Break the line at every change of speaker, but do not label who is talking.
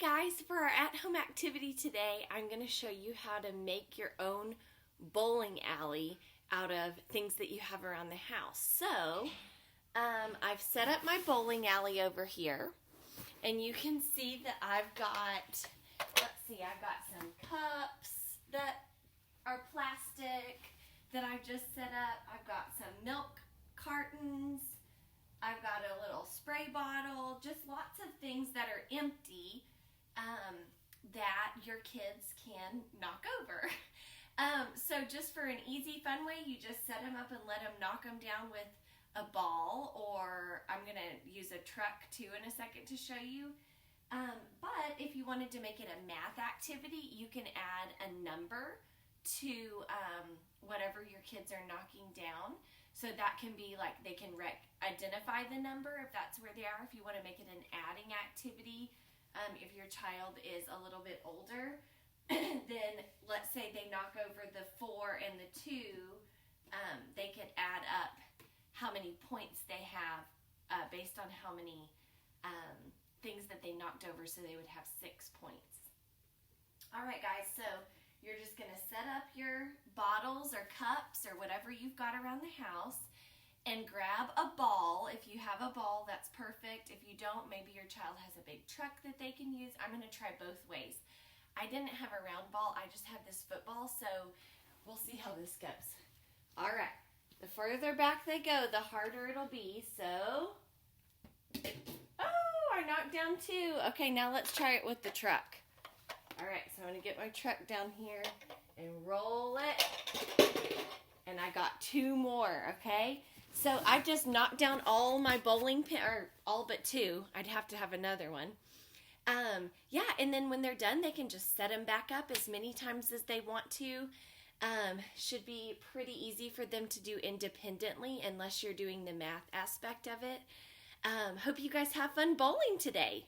guys, for our at-home activity today, I'm going to show you how to make your own bowling alley out of things that you have around the house. So, I've set up my bowling alley over here, and you can see that I've got, I've got some cups that are plastic that I've just set up. I've got some milk cartons. I've got a little spray bottle, just lots of things that are empty that your kids can knock over. So just for an easy, fun way, you just set them up and let them knock them down with a ball, or I'm going to use a truck too in a second to show you. But if you wanted to make it a math activity, you can add a number to whatever your kids are knocking down. So that can be like they can identify the number if that's where they are. If you want to make it an adding activity, if your child is a little bit older, then let's say they knock over the 4 and the 2, they could add up how many points they have based on how many things that they knocked over, so they would have 6 points. All right, guys, so you're just going to set up your bottles or cups or whatever you've got around the house and grab a ball. If you have a ball, that's perfect. If you don't, maybe your child has a big truck that they can use. I'm going to try both ways. I didn't have a round ball. I just have this football, so we'll see how this goes. All right. The further back they go, the harder it'll be. So, oh, I knocked down 2. Okay, now let's try it with the truck. All right, so I'm going to get my truck down here and roll it. And I got 2 more, okay? So I just knocked down all my bowling pin, or all but 2. I'd have to have another one. Yeah, and then when they're done, they can just set them back up as many times as they want to. Should be pretty easy for them to do independently unless you're doing the math aspect of it. Hope you guys have fun bowling today.